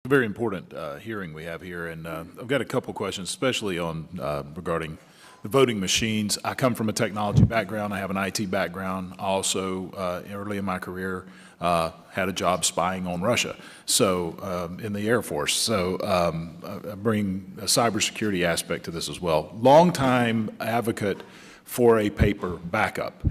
A very important hearing we have here, and I've got a couple questions, especially on regarding the voting machines. I come from a technology background. I have an IT background. I also, early in my career, had a job spying on Russia, so in the Air Force. So I bring a cybersecurity aspect to this as well. Longtime advocate for a paper backup.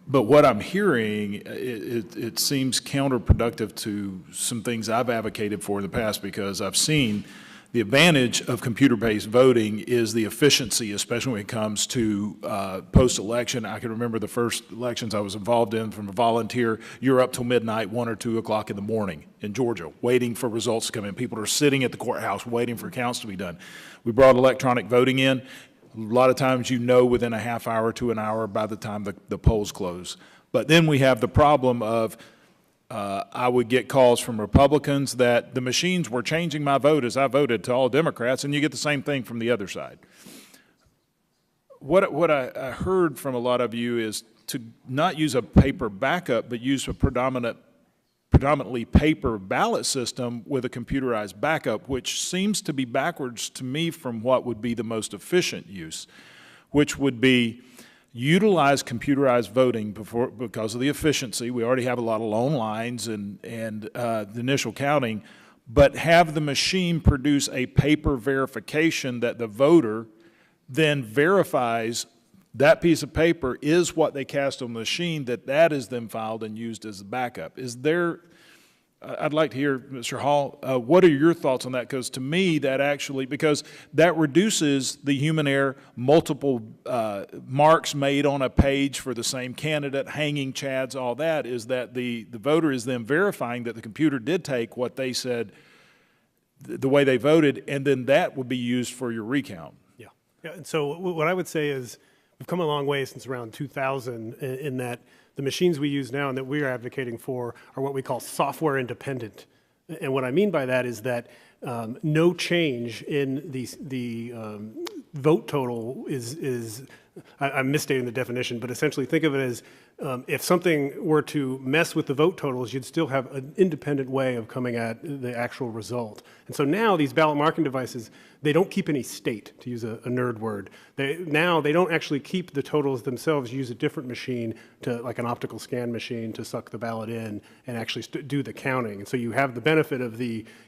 But what I'm hearing, it seems counterproductive to some things I've advocated for in the past, because I've seen the advantage of computer-based voting is the efficiency, especially when it comes to post-election. I can remember the first elections I was involved in from a volunteer. You're up till midnight, 1 or 2 o'clock in the morning in Georgia, waiting for results to come in. People are sitting at the courthouse waiting for counts to be done. We brought electronic voting in. A lot of times you know within a half hour to an hour by the time the polls close. But then we have the problem of I would get calls from Republicans that the machines were changing my vote as I voted to all Democrats, and you get the same thing from the other side. What I heard from a lot of you is to not use a paper backup, but use a predominantly paper ballot system with a computerized backup, which seems to be backwards to me from what would be the most efficient use, which would be utilize computerized voting because of the efficiency. We already have a lot of long lines and the initial counting, but have the machine produce a paper verification that the voter then verifies that piece of paper is what they cast on the machine, that is then filed and used as a backup. Is there, I'd like to hear, Mr. Hall, what are your thoughts on that? Because to me, that actually, because that reduces the human error, multiple marks made on a page for the same candidate, hanging chads, all that, is that the voter is then verifying that the computer did take what they said, the way they voted, and then that will be used for your recount. Yeah. And so what I would say is, we've come a long way since around 2000 in that the machines we use now and that we're advocating for are what we call software independent. And what I mean by that is that no change in the vote total is I'm misstating the definition, but essentially think of it as if something were to mess with the vote totals, you'd still have an independent way of coming at the actual result. And so now these ballot marking devices, they don't keep any state, to use a nerd word. Now they don't actually keep the totals themselves, use a different machine, like an optical scan machine, to suck the ballot in and actually do the counting. And so you have the benefit of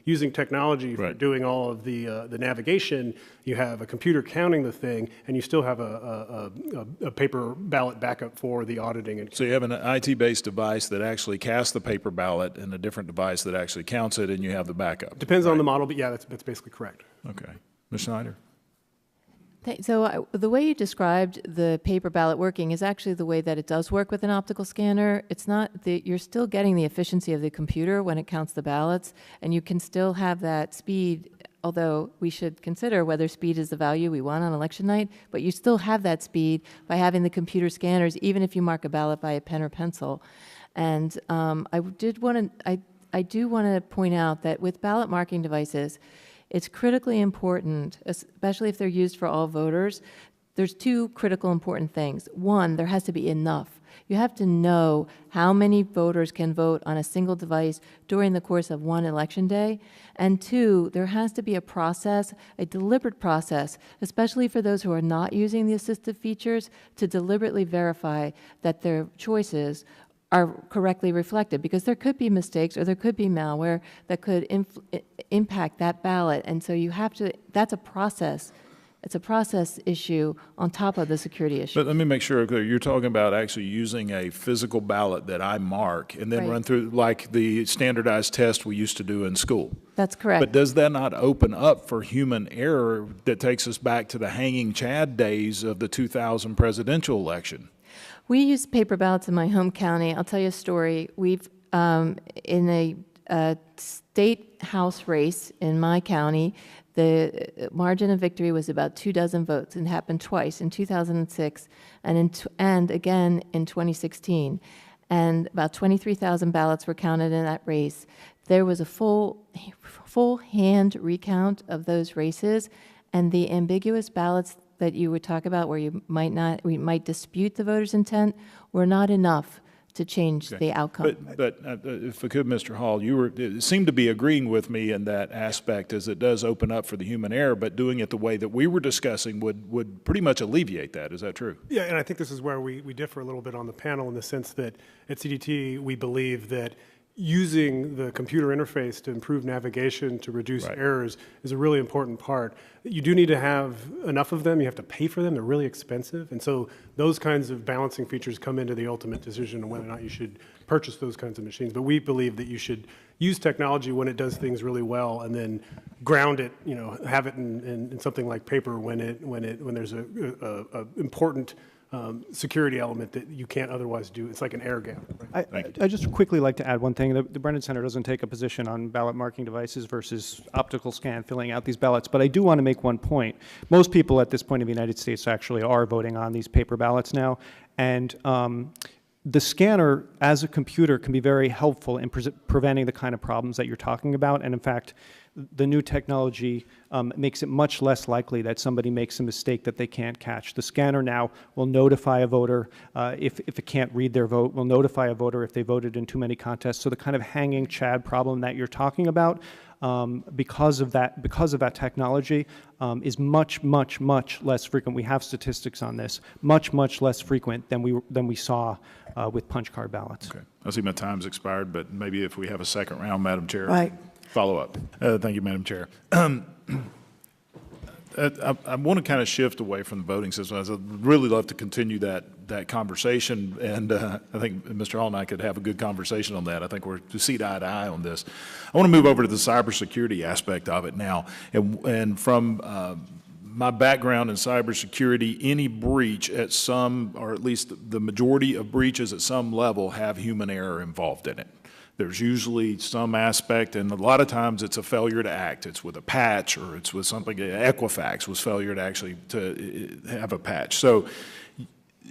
using technology for doing all of the navigation. You have a computer counting the thing, and you still have a paper ballot backup for the auditing. So you have an IT-based device that actually casts the paper ballot and a different device that actually counts it, and you have the backup. Depends on the model, but yeah, that's basically correct. Okay. Ms. Schneider? So the way you described the paper ballot working is actually the way that it does work with an optical scanner. It's not you're still getting the efficiency of the computer when it counts the ballots, and you can still have that speed, although we should consider whether speed is the value we want on election night, but you still have that speed by having the computer scanners, even if you mark a ballot by a pen or pencil. And I do want to point out that with ballot marking devices, it's critically important, especially if they're used for all voters. There's two critical important things. One, there has to be enough. You have to know how many voters can vote on a single device during the course of one election day. And two, there has to be a process, a deliberate process, especially for those who are not using the assistive features, to deliberately verify that their choices are correctly reflected, because there could be mistakes or there could be malware that could impact that ballot. And so you have to, that's a process. It's a process issue on top of the security issue. But let me make sure I'm clear. You're talking about actually using a physical ballot that I mark and then run through like the standardized test we used to do in school. That's correct. But does that not open up for human error that takes us back to the hanging chad days of the 2000 presidential election? We use paper ballots in my home county. I'll tell you a story. We've, in a state house race in my county, the margin of victory was about 24 votes, and happened twice, in 2006 and again in 2016. And about 23,000 ballots were counted in that race. There was a full hand recount of those races, and the ambiguous ballots that you would talk about where we might dispute the voter's intent were not enough to change the outcome. But if I could, Mr. Hall, you seemed to be agreeing with me in that aspect, as it does open up for the human error, but doing it the way that we were discussing would pretty much alleviate that. Is that true? Yeah, and I think this is where we differ a little bit on the panel in the sense that at CDT, we believe that using the computer interface to improve navigation, to reduce errors, is a really important part. You do need to have enough of them. You have to pay for them. They're really expensive. And so those kinds of balancing features come into the ultimate decision on whether or not you should purchase those kinds of machines. But we believe that you should use technology when it does things really well, and then ground it, have it in something like paper when there's a important security element that you can't otherwise do. It's like an air gap. Right? I just quickly like to add one thing. The Brennan Center doesn't take a position on ballot marking devices versus optical scan filling out these ballots, but I do want to make one point. Most people at this point in the United States actually are voting on these paper ballots now, and the scanner as a computer can be very helpful in preventing the kind of problems that you're talking about, and in fact, the new technology makes it much less likely that somebody makes a mistake that they can't catch. The scanner now will notify a voter if it can't read their vote, will notify a voter if they voted in too many contests. So the kind of hanging Chad problem that you're talking about, because of that technology, is much, much, much less frequent. We have statistics on this. Much, much less frequent than we saw with punch card ballots. Okay. I see my time's expired, but maybe if we have a second round, Madam Chair. Right. Follow up. Thank you, Madam Chair. I want to kind of shift away from the voting system. I'd really love to continue that conversation, and I think Mr. Hall and I could have a good conversation on that. I think we're to see eye to eye on this. I want to move over to the cybersecurity aspect of it now, and from my background in cybersecurity, any breach at some, or at least the majority of breaches at some level, have human error involved in it. There's usually some aspect, and a lot of times it's a failure to act. It's with a patch, or it's with something. Equifax was failure to actually to have a patch. So,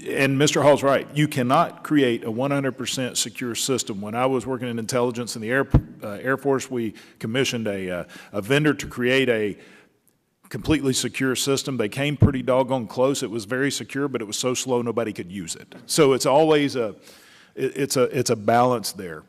and Mr. Hall's right. You cannot create a 100% secure system. When I was working in intelligence in the Air Force, we commissioned a vendor to create a completely secure system. They came pretty doggone close. It was very secure, but it was so slow nobody could use it. So it's always it's a balance there.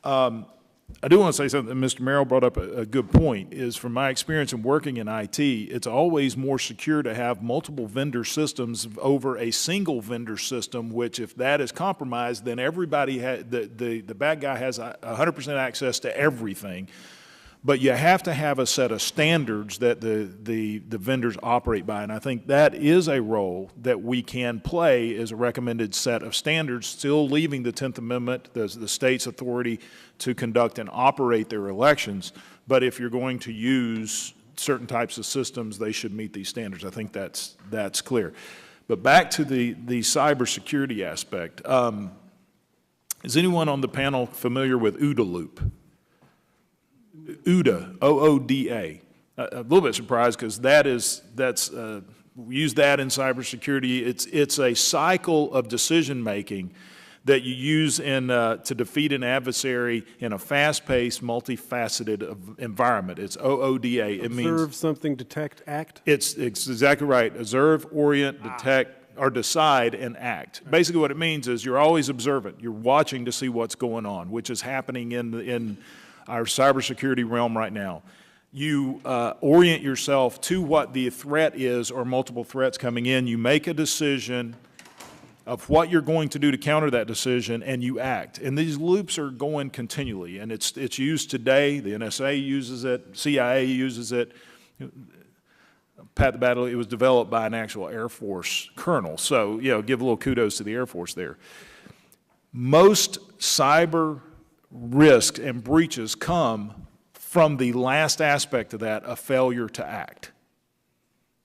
I do want to say something. Mr. Merrill brought up a good point, is from my experience in working in IT, it's always more secure to have multiple vendor systems over a single vendor system, which if that is compromised, then everybody, the bad guy has 100% access to everything. But you have to have a set of standards that the vendors operate by, and I think that is a role that we can play as a recommended set of standards, still leaving the 10th Amendment, the state's authority to conduct and operate their elections. But if you're going to use certain types of systems, they should meet these standards. I think that's clear. But back to the cybersecurity aspect. Is anyone on the panel familiar with OODA loop? OODA, O-O-D-A. A little bit surprised because we use that in cybersecurity. It's a cycle of decision making that you use to defeat an adversary in a fast-paced, multifaceted environment. It's O-O-D-A. It means observe, something, detect, act. It's exactly right. Observe, orient, detect, or decide and act. Basically what it means is you're always observant. You're watching to see what's going on, which is happening in our cybersecurity realm right now. You orient yourself to what the threat is or multiple threats coming in. You make a decision of what you're going to do to counter that decision, and you act. And these loops are going continually, and it's used today. The NSA uses it. CIA uses it. Pat the Battle, it was developed by an actual Air Force colonel. So, give a little kudos to the Air Force there. Most cyber risks and breaches come from the last aspect of that, a failure to act.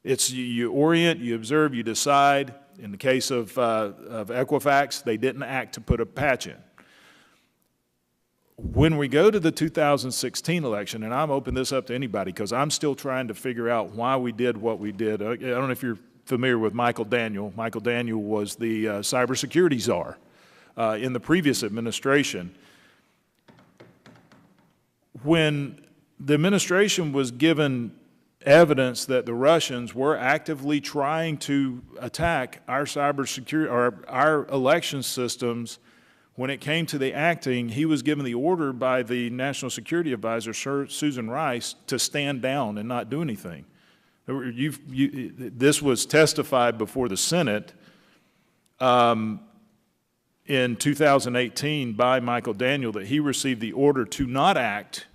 It's you orient, you observe, you decide. In the case of Equifax, they didn't act to put a patch in. When we go to the 2016 election, and I'm opening this up to anybody because I'm still trying to figure out why we did what we did. I don't know if you're familiar with Michael Daniel. Michael Daniel was the cybersecurity czar in the previous administration. When the administration was given evidence that the Russians were actively trying to attack our cybersecurity or our election systems, When it came to the acting, he was given the order by the National Security Advisor, Susan Rice, to stand down and not do anything. This was testified before the Senate in 2018 by Michael Daniel that he received the order to not act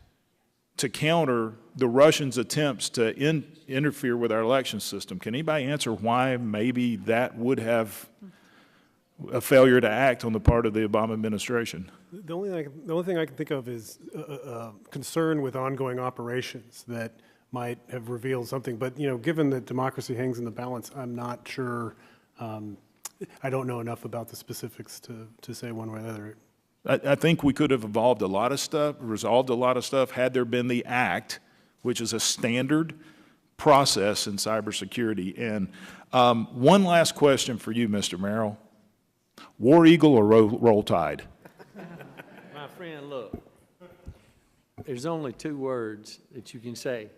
to counter the Russians' attempts to interfere with our election system. Can anybody answer why maybe that would have a failure to act on the part of the Obama administration? The only thing I can think of is concern with ongoing operations that might have revealed something. But, you know, given that democracy hangs in the balance, I'm not sure. I don't know enough about the specifics to say one way or the other. I think we could have resolved a lot of stuff had there been the act, which is a standard process in cybersecurity. And one last question for you, Mr. Merrill. War Eagle or Roll Tide? My friend, look, there's only two words that you can say: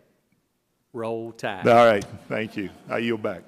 Roll Tide. All right, thank you. I yield back.